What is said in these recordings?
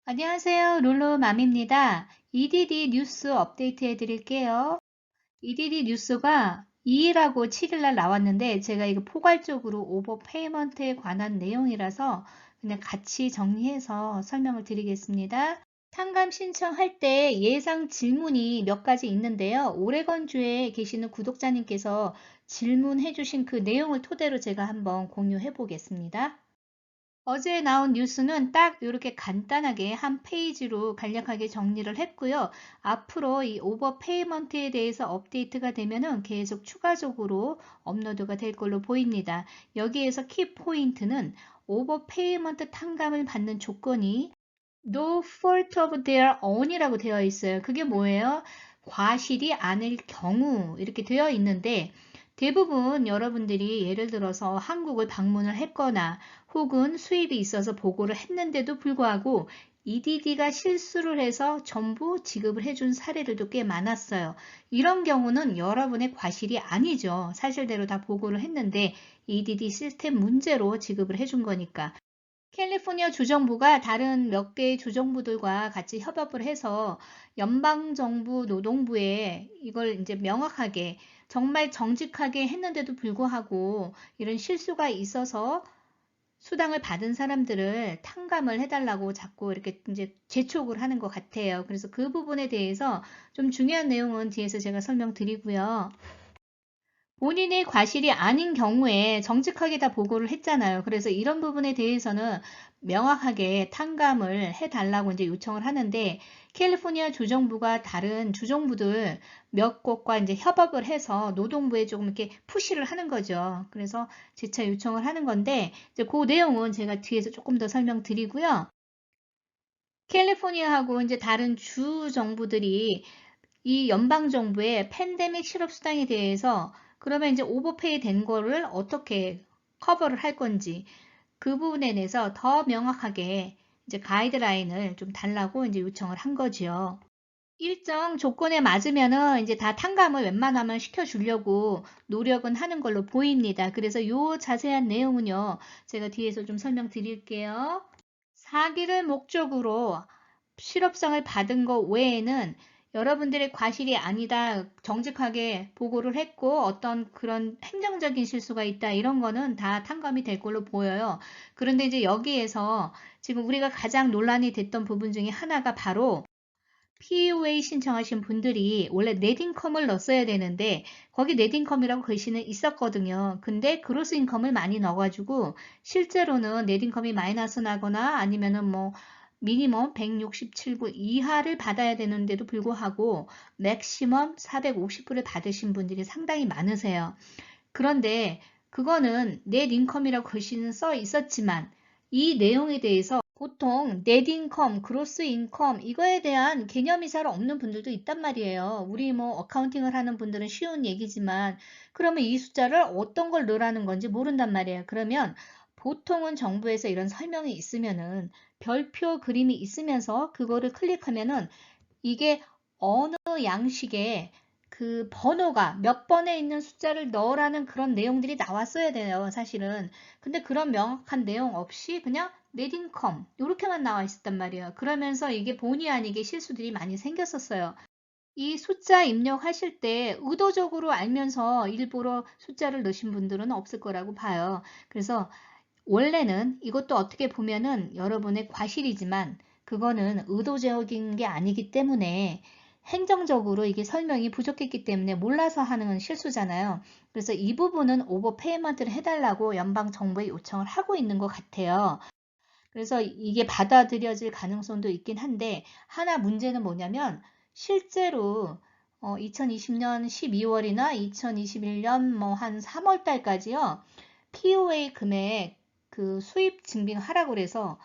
안녕하세요. 룰루맘입니다. EDD 뉴스 업데이트 해드릴게요. EDD 뉴스가 2일하고 7일날 나왔는데 제가 이거 포괄적으로 오버페이먼트에 관한 내용이라서 그냥 같이 정리해서 설명을 드리겠습니다. 상감 신청할 때 예상 질문이 몇 가지 있는데요. 오레건주에 계시는 구독자님께서 질문해 주신 그 내용을 토대로 제가 한번 공유해 보겠습니다. 어제 나온 뉴스는 딱 이렇게 간단하게 한 페이지로 간략하게 정리를 했고요. 앞으로 이 오버페이먼트에 대해서 업데이트가 되면은 계속 추가적으로 업로드가 될 걸로 보입니다. 여기에서 키포인트는 오버페이먼트 탕감을 받는 조건이 No fault of their own이라고 되어 있어요. 그게 뭐예요? 과실이 아닐 경우 이렇게 되어 있는데 대부분 여러분들이 예를 들어서 한국을 방문을 했거나 혹은 수입이 있어서 보고를 했는데도 불구하고 EDD가 실수를 해서 전부 지급을 해준 사례들도 꽤 많았어요. 이런 경우는 여러분의 과실이 아니죠. 사실대로 다 보고를 했는데 EDD 시스템 문제로 지급을 해준 거니까. 캘리포니아 주정부가 다른 몇 개의 주정부들과 같이 협업을 해서 연방정부 노동부에 이걸 이제 명확하게 정말 정직하게 했는데도 불구하고 이런 실수가 있어서 수당을 받은 사람들을 탕감을 해달라고 자꾸 이렇게 이제 재촉을 하는 것 같아요. 그래서 그 부분에 대해서 좀 중요한 내용은 뒤에서 제가 설명드리고요. 본인의 과실이 아닌 경우에 정직하게 다 보고를 했잖아요. 그래서 이런 부분에 대해서는 명확하게 탕감을 해달라고 이제 요청을 하는데 캘리포니아 주정부가 다른 주정부들 몇 곳과 이제 협업을 해서 노동부에 조금 이렇게 푸시를 하는 거죠. 그래서 재차 요청을 하는 건데 이제 그 내용은 제가 뒤에서 조금 더 설명드리고요. 캘리포니아하고 이제 다른 주 정부들이 이 연방정부의 팬데믹 실업수당에 대해서 그러면 이제 오버페이 된 거를 어떻게 커버를 할 건지 그 부분에 대해서 더 명확하게 이제 가이드라인을 좀 달라고 이제 요청을 한 거죠. 일정 조건에 맞으면은 이제 다 탕감을 웬만하면 시켜주려고 노력은 하는 걸로 보입니다. 그래서 요 자세한 내용은요, 제가 뒤에서 좀 설명드릴게요. 사기를 목적으로 실업상을 받은 것 외에는 여러분들의 과실이 아니다, 정직하게 보고를 했고 어떤 그런 행정적인 실수가 있다 이런 거는 다 탕감이 될 걸로 보여요. 그런데 이제 여기에서 지금 우리가 가장 논란이 됐던 부분 중에 하나가 바로 PUA 신청하신 분들이 원래 넷인컴을 넣었어야 되는데 거기 넷인컴이라고 글씨는 있었거든요. 근데 그로스 인컴을 많이 넣어가지고 실제로는 넷인컴이 마이너스 나거나 아니면은 뭐 미니멈 167불 이하를 받아야 되는데도 불구하고 맥시멈 450불을 받으신 분들이 상당히 많으세요. 그런데 그거는 넷 인컴이라고 글씨는 써 있었지만 이 내용에 대해서 보통 넷 인컴, 그로스 인컴 이거에 대한 개념이 잘 없는 분들도 있단 말이에요. 우리 뭐 어카운팅을 하는 분들은 쉬운 얘기지만 그러면 이 숫자를 어떤 걸 넣으라는 건지 모른단 말이에요. 그러면 보통은 정부에서 이런 설명이 있으면은 별표 그림이 있으면서 그거를 클릭하면은 이게 어느 양식의 그 번호가 몇 번에 있는 숫자를 넣으라는 그런 내용들이 나왔어야 돼요, 사실은. 근데 그런 명확한 내용 없이 그냥 넷인컴 이렇게만 나와 있었단 말이에요. 그러면서 이게 본의 아니게 실수들이 많이 생겼었어요. 이 숫자 입력하실 때 의도적으로 알면서 일부러 숫자를 넣으신 분들은 없을 거라고 봐요. 그래서 원래는 이것도 어떻게 보면은 여러분의 과실이지만 그거는 의도적인 게 아니기 때문에 행정적으로 이게 설명이 부족했기 때문에 몰라서 하는 실수잖아요. 그래서 이 부분은 오버페이먼트를 해달라고 연방 정부에 요청을 하고 있는 것 같아요. 그래서 이게 받아들여질 가능성도 있긴 한데 하나 문제는 뭐냐면 실제로 2020년 12월이나 2021년 뭐 한 3월 달까지요. POA 금액 그 수입 증빙하라고 그래서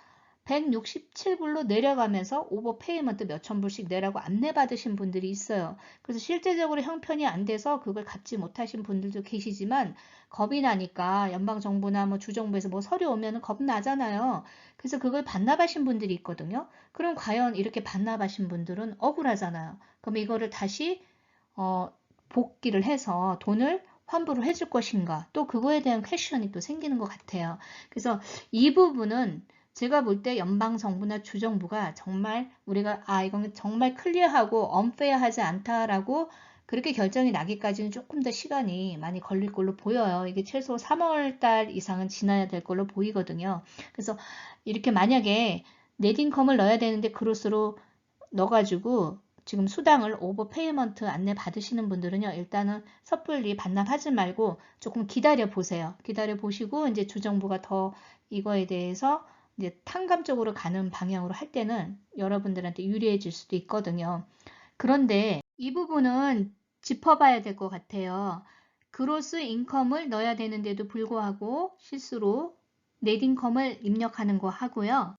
167불로 내려가면서 오버페이먼트 몇천 불씩 내라고 안내받으신 분들이 있어요. 그래서 실제적으로 형편이 안 돼서 그걸 갚지 못하신 분들도 계시지만 겁이 나니까 연방정부나 뭐 주정부에서 뭐 서류 오면은 겁나잖아요. 그래서 그걸 반납하신 분들이 있거든요. 그럼 과연 이렇게 반납하신 분들은 억울하잖아요. 그럼 이거를 다시 어, 복귀를 해서 돈을 환불을 해줄 것인가 또 그거에 대한 퀘션이 또 생기는 것 같아요. 그래서 이 부분은 제가 볼 때 연방정부나 주정부가 정말 우리가 이건 정말 클리어하고 언페어하지 않다라고 그렇게 결정이 나기까지는 조금 더 시간이 많이 걸릴 걸로 보여요. 이게 최소 3월 달 이상은 지나야 될 걸로 보이거든요. 그래서 이렇게 만약에 넷인컴을 넣어야 되는데 그로스로 넣어가지고 지금 수당을 오버 페이먼트 안내 받으시는 분들은요, 일단은 섣불리 반납하지 말고 조금 기다려 보세요. 기다려 보시고 이제 주정부가 더 이거에 대해서 이제 탕감 쪽으로 가는 방향으로 할 때는 여러분들한테 유리해질 수도 있거든요. 그런데 이 부분은 짚어봐야 될 것 같아요. 그로스 인컴을 넣어야 되는데도 불구하고 실수로 넷 인컴을 입력하는 거 하고요.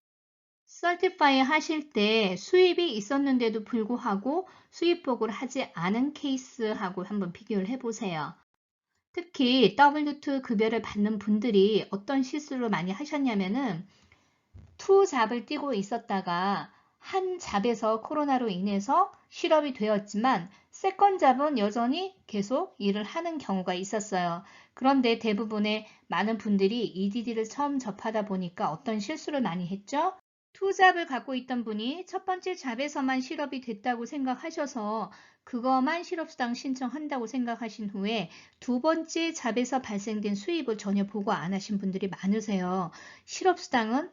설티파이 하실 때 수입이 있었는데도 불구하고 수입복을 하지 않은 케이스하고 한번 비교를 해보세요. 특히 W2 급여를 받는 분들이 어떤 실수를 많이 하셨냐면은 투 잡을 띄고 있었다가 한 잡에서 코로나로 인해서 실업이 되었지만 세컨 잡은 여전히 계속 일을 하는 경우가 있었어요. 그런데 대부분의 많은 분들이 EDD를 처음 접하다 보니까 어떤 실수를 많이 했죠? 투 잡을 갖고 있던 분이 첫 번째 잡에서만 실업이 됐다고 생각하셔서 그거만 실업수당 신청한다고 생각하신 후에 두 번째 잡에서 발생된 수입을 전혀 보고 안 하신 분들이 많으세요. 실업수당은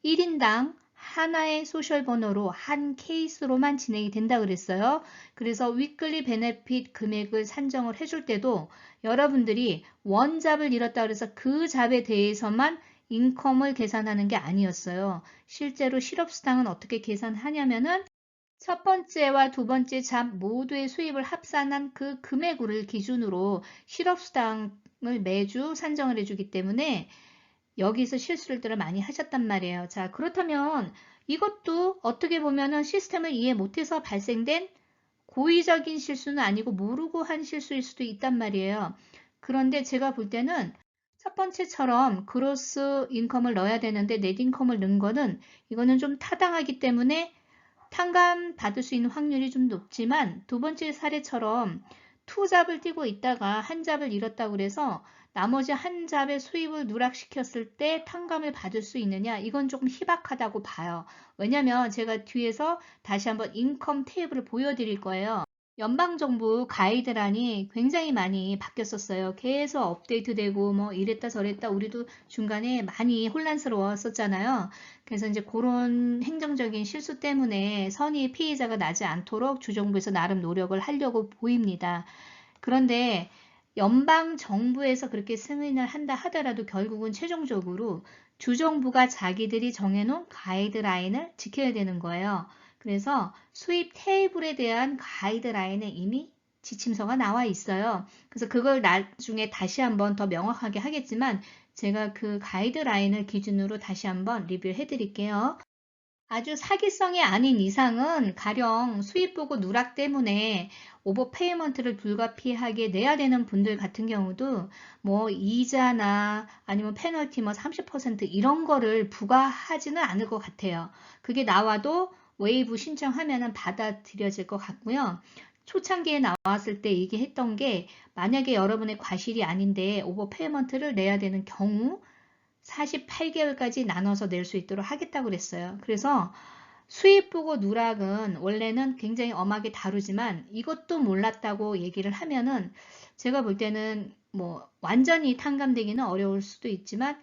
1인당 하나의 소셜 번호로 한 케이스로만 진행이 된다 그랬어요. 그래서 위클리 베네핏 금액을 산정을 해줄 때도 여러분들이 원잡을 잃었다 그래서 그 잡에 대해서만 인컴을 계산하는 게 아니었어요. 실제로 실업수당은 어떻게 계산하냐면은 첫 번째와 두 번째 잡 모두의 수입을 합산한 그 금액을 기준으로 실업수당을 매주 산정을 해주기 때문에 여기서 실수를 많이 하셨단 말이에요. 자, 그렇다면 이것도 어떻게 보면은 시스템을 이해 못해서 발생된 고의적인 실수는 아니고 모르고 한 실수일 수도 있단 말이에요. 그런데 제가 볼 때는 첫 번째처럼 그로스 인컴을 넣어야 되는데 넷 인컴을 넣은 거는 이거는 좀 타당하기 때문에 탕감 받을 수 있는 확률이 좀 높지만 두 번째 사례처럼 투 잡을 띄고 있다가 한 잡을 잃었다고 그래서 나머지 한 잡의 수입을 누락시켰을 때 탕감을 받을 수 있느냐? 이건 조금 희박하다고 봐요. 왜냐면 제가 뒤에서 다시 한번 인컴 테이블을 보여드릴 거예요. 연방정부 가이드란이 굉장히 많이 바뀌었었어요. 계속 업데이트되고 뭐 이랬다 저랬다 우리도 중간에 많이 혼란스러웠었잖아요. 그래서 이제 그런 행정적인 실수 때문에 선의 피해자가 나지 않도록 주정부에서 나름 노력을 하려고 보입니다. 그런데 연방 정부에서 그렇게 승인을 한다 하더라도 결국은 최종적으로 주정부가 자기들이 정해놓은 가이드라인을 지켜야 되는 거예요. 그래서 수입 테이블에 대한 가이드라인에 이미 지침서가 나와 있어요. 그래서 그걸 나중에 다시 한번 더 명확하게 하겠지만 제가 그 가이드라인을 기준으로 다시 한번 리뷰해 드릴게요. 아주 사기성이 아닌 이상은 가령 수입 보고 누락 때문에 오버페이먼트를 불가피하게 내야 되는 분들 같은 경우도 뭐 이자나 아니면 페널티 뭐 30% 이런 거를 부과하지는 않을 것 같아요. 그게 나와도 웨이브 신청하면은 받아들여질 것 같고요. 초창기에 나왔을 때 얘기했던 게 만약에 여러분의 과실이 아닌데 오버페이먼트를 내야 되는 경우 48개월까지 나눠서 낼 수 있도록 하겠다고 그랬어요. 그래서 수입 보고 누락은 원래는 굉장히 엄하게 다루지만 이것도 몰랐다고 얘기를 하면은 제가 볼 때는 뭐 완전히 탕감되기는 어려울 수도 있지만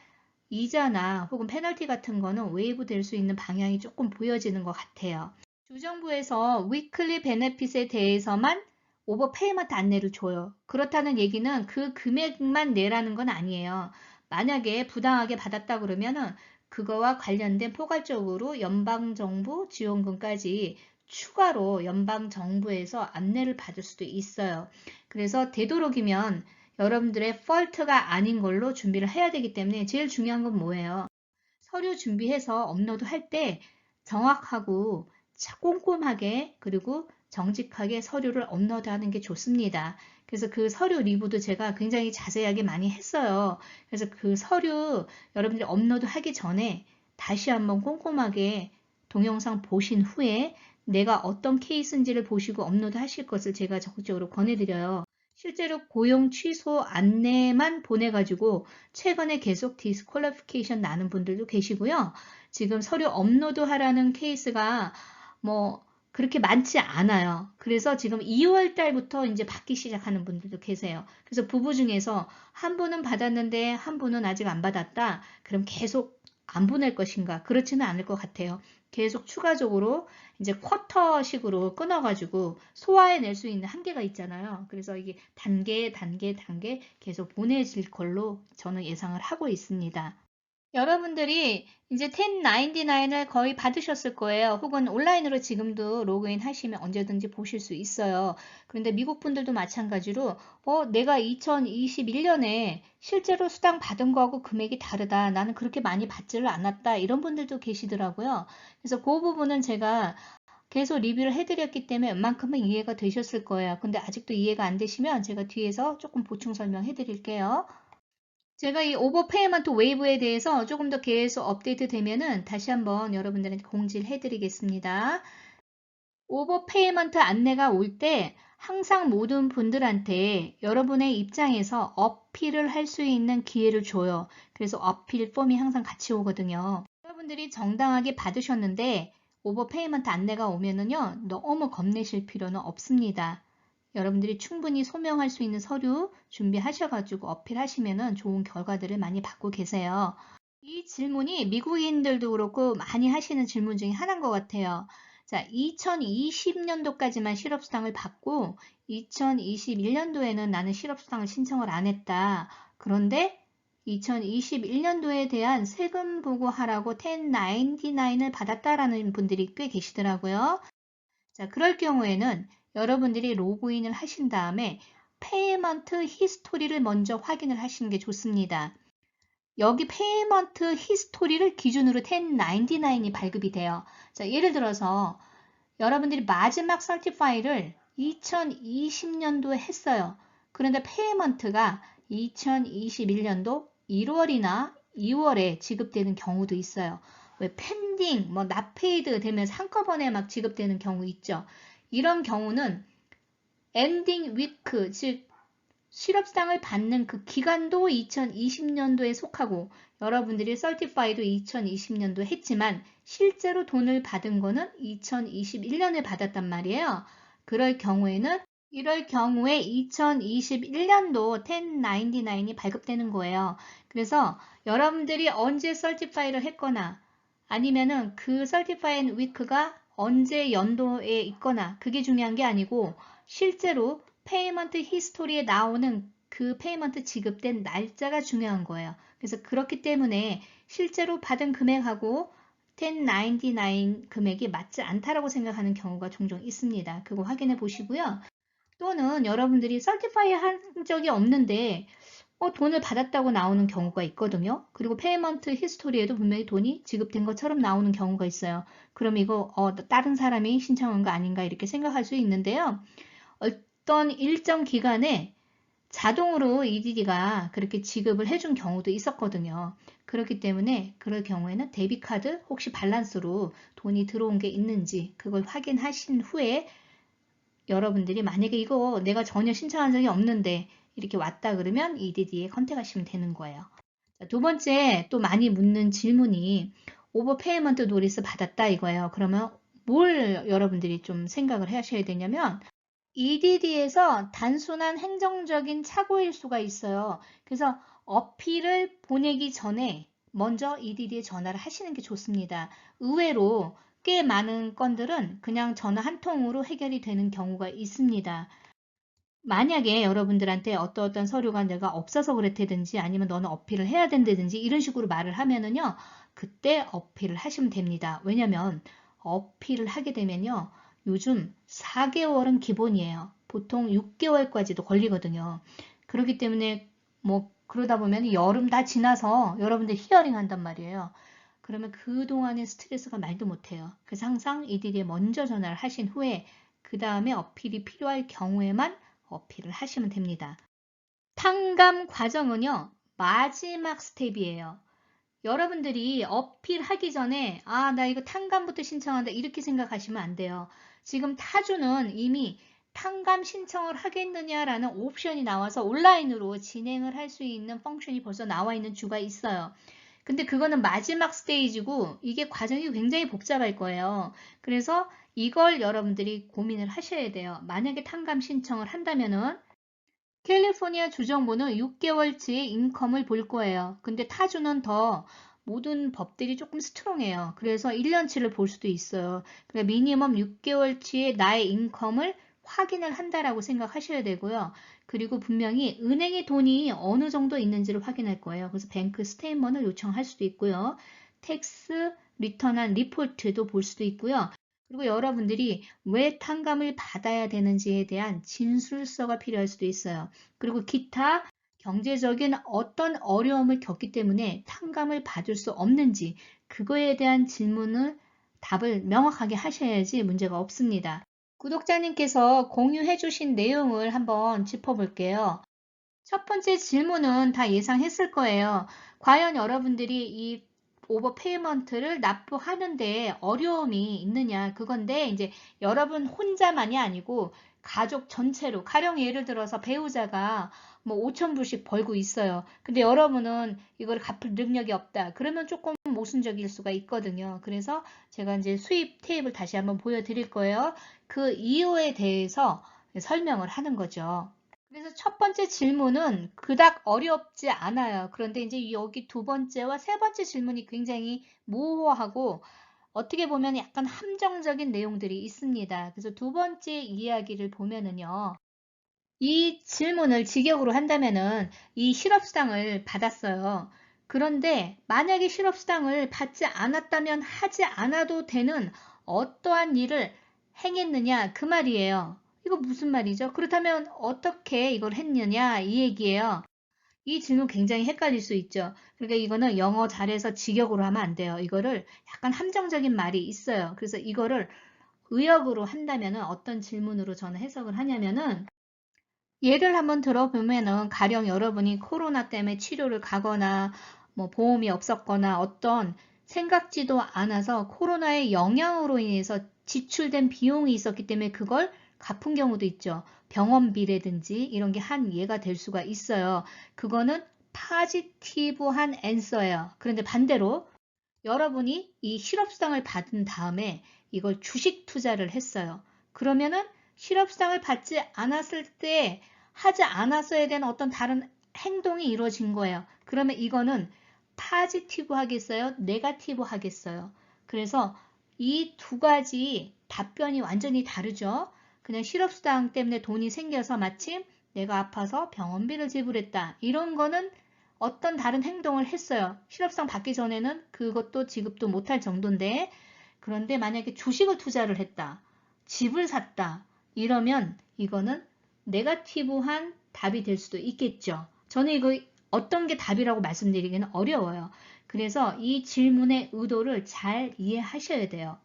이자나 혹은 페널티 같은 거는 웨이브 될 수 있는 방향이 조금 보여지는 것 같아요. 주정부에서 위클리 베네핏에 대해서만 오버페이먼트 안내를 줘요. 그렇다는 얘기는 그 금액만 내라는 건 아니에요. 만약에 부당하게 받았다 그러면은 그거와 관련된 포괄적으로 연방정부 지원금까지 추가로 연방정부에서 안내를 받을 수도 있어요. 그래서 되도록이면 여러분들의 펄트가 아닌 걸로 준비를 해야 되기 때문에 제일 중요한 건 뭐예요? 서류 준비해서 업로드 할 때 정확하고 꼼꼼하게 그리고 정직하게 서류를 업로드하는 게 좋습니다. 그래서 그 서류 리뷰도 제가 굉장히 자세하게 많이 했어요. 그래서 그 서류 여러분들이 업로드 하기 전에 다시 한번 꼼꼼하게 동영상 보신 후에 내가 어떤 케이스인지를 보시고 업로드 하실 것을 제가 적극적으로 권해드려요. 실제로 고용 취소 안내만 보내가지고 최근에 계속 디스퀄리피케이션 나는 분들도 계시고요. 지금 서류 업로드 하라는 케이스가 뭐 그렇게 많지 않아요. 그래서 지금 2월 달부터 이제 받기 시작하는 분들도 계세요. 그래서 부부 중에서 한 분은 받았는데 한 분은 아직 안 받았다. 그럼 계속 안 보낼 것인가? 그렇지는 않을 것 같아요. 계속 추가적으로 이제 쿼터식으로 끊어가지고 소화해낼 수 있는 한계가 있잖아요. 그래서 이게 단계 계속 보내질 걸로 저는 예상을 하고 있습니다. 여러분들이 이제 1099을 거의 받으셨을 거예요. 혹은 온라인으로 지금도 로그인 하시면 언제든지 보실 수 있어요. 그런데 미국 분들도 마찬가지로 내가 2021년에 실제로 수당 받은 거하고 금액이 다르다. 나는 그렇게 많이 받지를 않았다. 이런 분들도 계시더라고요. 그래서 그 부분은 제가 계속 리뷰를 해드렸기 때문에 웬만큼은 이해가 되셨을 거예요. 근데 아직도 이해가 안 되시면 제가 뒤에서 조금 보충 설명해 드릴게요. 제가 이 오버페이먼트 웨이브에 대해서 조금 더 계속 업데이트 되면은 다시 한번 여러분들한테 공지를 해드리겠습니다. 오버페이먼트 안내가 올 때 항상 모든 분들한테 여러분의 입장에서 어필을 할 수 있는 기회를 줘요. 그래서 어필 폼이 항상 같이 오거든요. 여러분들이 정당하게 받으셨는데 오버페이먼트 안내가 오면은요, 너무 겁내실 필요는 없습니다. 여러분들이 충분히 소명할 수 있는 서류 준비하셔가지고 어필하시면은 좋은 결과들을 많이 받고 계세요. 이 질문이 미국인들도 그렇고 많이 하시는 질문 중에 하나인 것 같아요. 자, 2020년도까지만 실업수당을 받고 2021년도에는 나는 실업수당을 신청을 안 했다. 그런데 2021년도에 대한 세금 보고하라고 1099을 받았다라는 분들이 꽤 계시더라고요. 자, 그럴 경우에는 여러분들이 로그인을 하신 다음에 페이먼트 히스토리를 먼저 확인을 하시는 게 좋습니다. 여기 페이먼트 히스토리를 기준으로 1099이 발급이 돼요. 자, 예를 들어서 여러분들이 마지막 설티파이를 2020년도에 했어요. 그런데 페이먼트가 2021년도 1월이나 2월에 지급되는 경우도 있어요. 왜 펜딩, 납페이드 되면서 한꺼번에 막 지급되는 경우 있죠. 이런 경우는 엔딩 위크, 즉 실업수당을 받는 그 기간도 2020년도에 속하고 여러분들이 설티파이도 2020년도 했지만 실제로 돈을 받은 거는 2021년에 받았단 말이에요. 그럴 경우에 2021년도 1099이 발급되는 거예요. 그래서 여러분들이 언제 설티파이를 했거나 아니면은 그 설티파인 위크가 언제 연도에 있거나 그게 중요한 게 아니고 실제로 페이먼트 히스토리에 나오는 그 페이먼트 지급된 날짜가 중요한 거예요. 그래서 그렇기 때문에 실제로 받은 금액하고 1099 금액이 맞지 않다라고 생각하는 경우가 종종 있습니다. 그거 확인해 보시고요. 또는 여러분들이 설티파이 한 적이 없는데 돈을 받았다고 나오는 경우가 있거든요. 그리고 페이먼트 히스토리에도 분명히 돈이 지급된 것처럼 나오는 경우가 있어요. 그럼 이거 다른 사람이 신청한 거 아닌가 이렇게 생각할 수 있는데요. 어떤 일정 기간에 자동으로 EDD가 그렇게 지급을 해준 경우도 있었거든요. 그렇기 때문에 그럴 경우에는 데비카드 혹시 밸런스로 돈이 들어온 게 있는지 그걸 확인하신 후에 여러분들이 만약에 이거 내가 전혀 신청한 적이 없는데 이렇게 왔다 그러면 EDD에 컨택하시면 되는 거예요. 자, 두 번째 또 많이 묻는 질문이 오버페이먼트 노리스 받았다 이거예요. 그러면 뭘 여러분들이 좀 생각을 하셔야 되냐면 EDD에서 단순한 행정적인 착오일 수가 있어요. 그래서 어필을 보내기 전에 먼저 EDD에 전화를 하시는 게 좋습니다. 의외로 꽤 많은 건들은 그냥 전화 한 통으로 해결이 되는 경우가 있습니다. 만약에 여러분들한테 어떤 서류가 내가 없어서 그랬다든지 아니면 너는 어필을 해야 된다든지 이런 식으로 말을 하면은요, 그때 어필을 하시면 됩니다. 왜냐면 어필을 하게 되면요, 요즘 4개월은 기본이에요. 보통 6개월까지도 걸리거든요. 그렇기 때문에 그러다 보면 여름 다 지나서 여러분들 히어링 한단 말이에요. 그러면 그동안의 스트레스가 말도 못해요. 그래서 항상 이들이 먼저 전화를 하신 후에 그 다음에 어필이 필요할 경우에만 어필을 하시면 됩니다. 탕감 과정은요, 마지막 스텝이에요. 여러분들이 어필하기 전에 나 이거 탕감부터 신청한다 이렇게 생각하시면 안 돼요. 지금 타주는 이미 탕감 신청을 하겠느냐라는 옵션이 나와서 온라인으로 진행을 할 수 있는 펑션이 벌써 나와 있는 주가 있어요. 근데 그거는 마지막 스테이지고 이게 과정이 굉장히 복잡할 거예요. 그래서 이걸 여러분들이 고민을 하셔야 돼요. 만약에 탕감 신청을 한다면은 캘리포니아 주정부는 6개월치의 인컴을 볼 거예요. 근데 타주는 더 모든 법들이 조금 스트롱해요. 그래서 1년치를 볼 수도 있어요. 그러니까 미니멈 6개월치의 나의 인컴을 확인을 한다라고 생각하셔야 되고요. 그리고 분명히 은행에 돈이 어느 정도 있는지를 확인할 거예요. 그래서 뱅크 스테이트먼을 요청할 수도 있고요. 텍스 리턴한 리포트도 볼 수도 있고요. 그리고 여러분들이 왜 탕감을 받아야 되는지에 대한 진술서가 필요할 수도 있어요. 그리고 기타 경제적인 어떤 어려움을 겪기 때문에 탕감을 받을 수 없는지 그거에 대한 질문을 답을 명확하게 하셔야지 문제가 없습니다. 구독자님께서 공유해 주신 내용을 한번 짚어볼게요. 첫 번째 질문은 다 예상했을 거예요. 과연 여러분들이 이 오버페이먼트를 납부하는데 어려움이 있느냐 그건데 이제 여러분 혼자만이 아니고 가족 전체로 가령 예를 들어서 배우자가 뭐 5,000불씩 벌고 있어요. 근데 여러분은 이걸 갚을 능력이 없다. 그러면 조금 모순적일 수가 있거든요. 그래서 제가 이제 수입 테이블 다시 한번 보여드릴 거예요. 그 이유에 대해서 설명을 하는 거죠. 그래서 첫 번째 질문은 그닥 어렵지 않아요. 그런데 이제 여기 두 번째와 세 번째 질문이 굉장히 모호하고 어떻게 보면 약간 함정적인 내용들이 있습니다. 그래서 두 번째 이야기를 보면은요. 이 질문을 직역으로 한다면은 이 실업수당을 받았어요. 그런데 만약에 실업수당을 받지 않았다면 하지 않아도 되는 어떠한 일을 행했느냐 그 말이에요. 이거 무슨 말이죠? 그렇다면 어떻게 이걸 했느냐 이 얘기예요. 이 질문 굉장히 헷갈릴 수 있죠. 그러니까 이거는 영어 잘해서 직역으로 하면 안 돼요. 이거를 약간 함정적인 말이 있어요. 그래서 이거를 의역으로 한다면은 어떤 질문으로 저는 해석을 하냐면은 예를 한번 들어보면은 가령 여러분이 코로나 때문에 치료를 가거나 뭐 보험이 없었거나 어떤 생각지도 않아서 코로나의 영향으로 인해서 지출된 비용이 있었기 때문에 그걸 갚은 경우도 있죠. 병원비라든지 이런 게 한 예가 될 수가 있어요. 그거는 파지티브한 앤서예요. 그런데 반대로 여러분이 이 실업수당을 받은 다음에 이걸 주식 투자를 했어요. 그러면은 실업수당을 받지 않았을 때 하지 않았어야 되는 어떤 다른 행동이 이루어진 거예요. 그러면 이거는 파지티브 하겠어요? 네가티브 하겠어요? 그래서 이 두 가지 답변이 완전히 다르죠. 그냥 실업수당 때문에 돈이 생겨서 마침 내가 아파서 병원비를 지불했다. 이런 거는 어떤 다른 행동을 했어요. 실업수당 받기 전에는 그것도 지급도 못할 정도인데 그런데 만약에 주식을 투자를 했다. 집을 샀다. 이러면 이거는 네거티브한 답이 될 수도 있겠죠. 저는 이거 어떤 게 답이라고 말씀드리기는 어려워요. 그래서 이 질문의 의도를 잘 이해하셔야 돼요.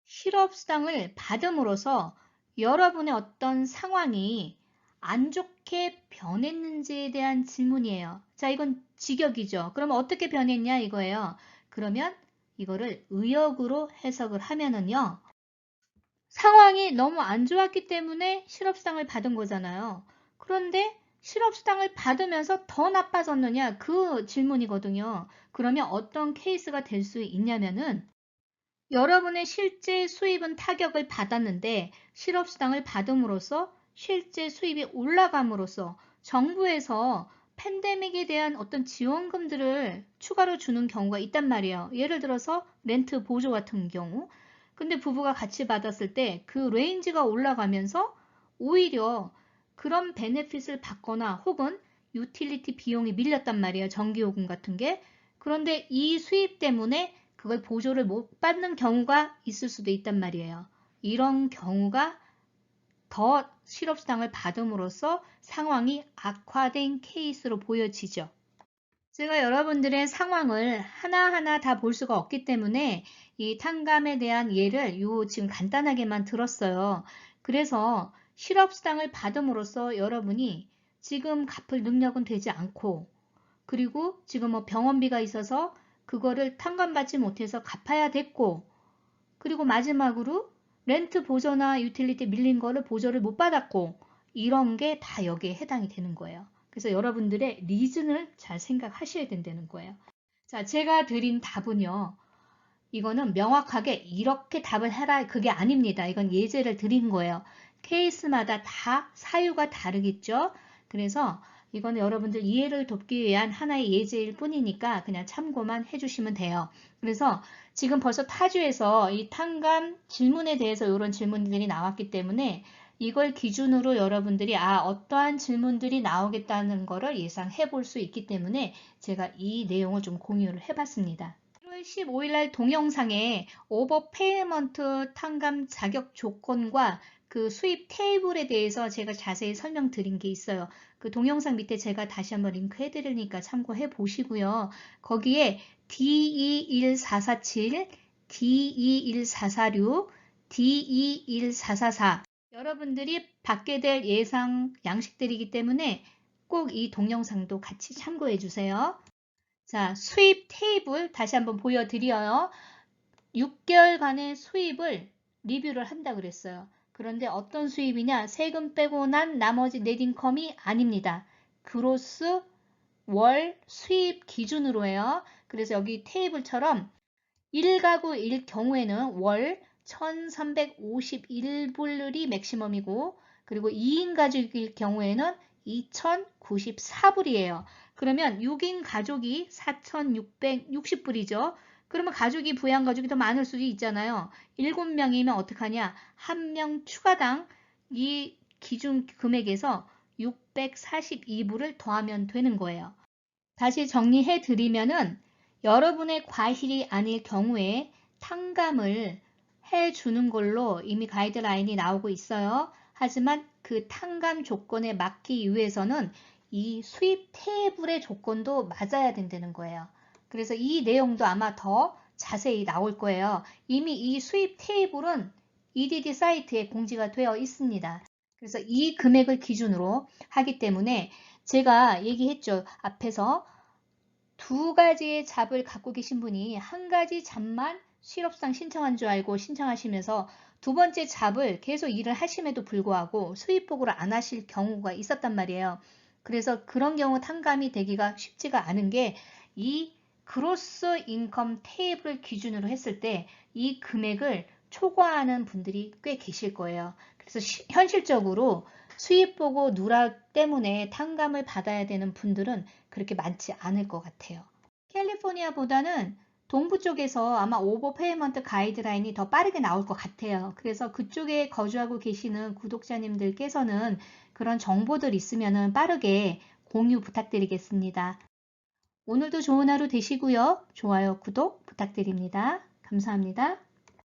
실업수당을 받음으로써 여러분의 어떤 상황이 안 좋게 변했는지에 대한 질문이에요. 자, 이건 직역이죠. 그러면 어떻게 변했냐 이거예요. 그러면 이거를 의역으로 해석을 하면은요. 상황이 너무 안 좋았기 때문에 실업수당을 받은 거잖아요. 그런데 실업수당을 받으면서 더 나빠졌느냐 그 질문이거든요. 그러면 어떤 케이스가 될 수 있냐면은 여러분의 실제 수입은 타격을 받았는데 실업수당을 받음으로써 실제 수입이 올라감으로써 정부에서 팬데믹에 대한 어떤 지원금들을 추가로 주는 경우가 있단 말이에요. 예를 들어서 렌트 보조 같은 경우. 근데 부부가 같이 받았을 때 그 레인지가 올라가면서 오히려 그런 베네핏을 받거나 혹은 유틸리티 비용이 밀렸단 말이에요. 전기요금 같은 게. 그런데 이 수입 때문에 그걸 보조를 못 받는 경우가 있을 수도 있단 말이에요. 이런 경우가 더 실업수당을 받음으로써 상황이 악화된 케이스로 보여지죠. 제가 여러분들의 상황을 하나하나 다 볼 수가 없기 때문에 이 탕감에 대한 예를 지금 간단하게만 들었어요. 그래서 실업수당을 받음으로써 여러분이 지금 갚을 능력은 되지 않고 그리고 지금 뭐 병원비가 있어서 그거를 탕감받지 못해서 갚아야 됐고 그리고 마지막으로 렌트 보조나 유틸리티 밀린 거를 보조를 못 받았고 이런 게 다 여기에 해당이 되는 거예요. 그래서 여러분들의 리즌을 잘 생각하셔야 된다는 거예요. 자, 제가 드린 답은요. 이거는 명확하게 이렇게 답을 해라 그게 아닙니다. 이건 예제를 드린 거예요. 케이스마다 다 사유가 다르겠죠. 그래서 이거는 여러분들 이해를 돕기 위한 하나의 예제일 뿐이니까 그냥 참고만 해주시면 돼요. 그래서 지금 벌써 타주에서 이 탕감 질문에 대해서 이런 질문들이 나왔기 때문에 이걸 기준으로 여러분들이 어떠한 질문들이 나오겠다는 거를 예상해 볼 수 있기 때문에 제가 이 내용을 좀 공유를 해봤습니다. 1월 15일 날 동영상에 오버페이먼트 탕감 자격 조건과 그 수입 테이블에 대해서 제가 자세히 설명드린 게 있어요. 그 동영상 밑에 제가 다시 한번 링크 해드리니까 참고해 보시고요. 거기에 D21447, D21446, D21444 여러분들이 받게 될 예상 양식들이기 때문에 꼭 이 동영상도 같이 참고해 주세요. 자, 수입 테이블 다시 한번 보여드려요. 6개월간의 수입을 리뷰를 한다 그랬어요. 그런데 어떤 수입이냐? 세금 빼고 난 나머지 넷인컴이 아닙니다. 그로스 월 수입 기준으로 해요. 그래서 여기 테이블처럼 1가구일 경우에는 월 1351불이 맥시멈이고 그리고 2인 가족일 경우에는 2094불이에요. 그러면 6인 가족이 4660불이죠. 그러면 가족이 부양 가족이 더 많을 수도 있잖아요. 7명이면 어떡하냐? 한 명 추가당 이 기준 금액에서 642불을 더하면 되는 거예요. 다시 정리해 드리면은 여러분의 과실이 아닐 경우에 탕감을 해주는 걸로 이미 가이드라인이 나오고 있어요. 하지만 그 탕감 조건에 맞기 위해서는 이 수입 테이블의 조건도 맞아야 된다는 거예요. 그래서 이 내용도 아마 더 자세히 나올 거예요. 이미 이 수입 테이블은 EDD 사이트에 공지가 되어 있습니다. 그래서 이 금액을 기준으로 하기 때문에 제가 얘기했죠. 앞에서 두 가지의 잡을 갖고 계신 분이 한 가지 잡만 실업상 신청한 줄 알고 신청하시면서 두 번째 잡을 계속 일을 하심에도 불구하고 수입 보고를 안 하실 경우가 있었단 말이에요. 그래서 그런 경우 탕감이 되기가 쉽지가 않은 게 이 그로스 인컴 테이블 기준으로 했을 때 이 금액을 초과하는 분들이 꽤 계실 거예요. 그래서 현실적으로 수입 보고 누락 때문에 탕감을 받아야 되는 분들은 그렇게 많지 않을 것 같아요. 캘리포니아보다는 동부 쪽에서 아마 오버페이먼트 가이드라인이 더 빠르게 나올 것 같아요. 그래서 그쪽에 거주하고 계시는 구독자님들께서는 그런 정보들 있으면 빠르게 공유 부탁드리겠습니다. 오늘도 좋은 하루 되시고요. 좋아요, 구독 부탁드립니다. 감사합니다.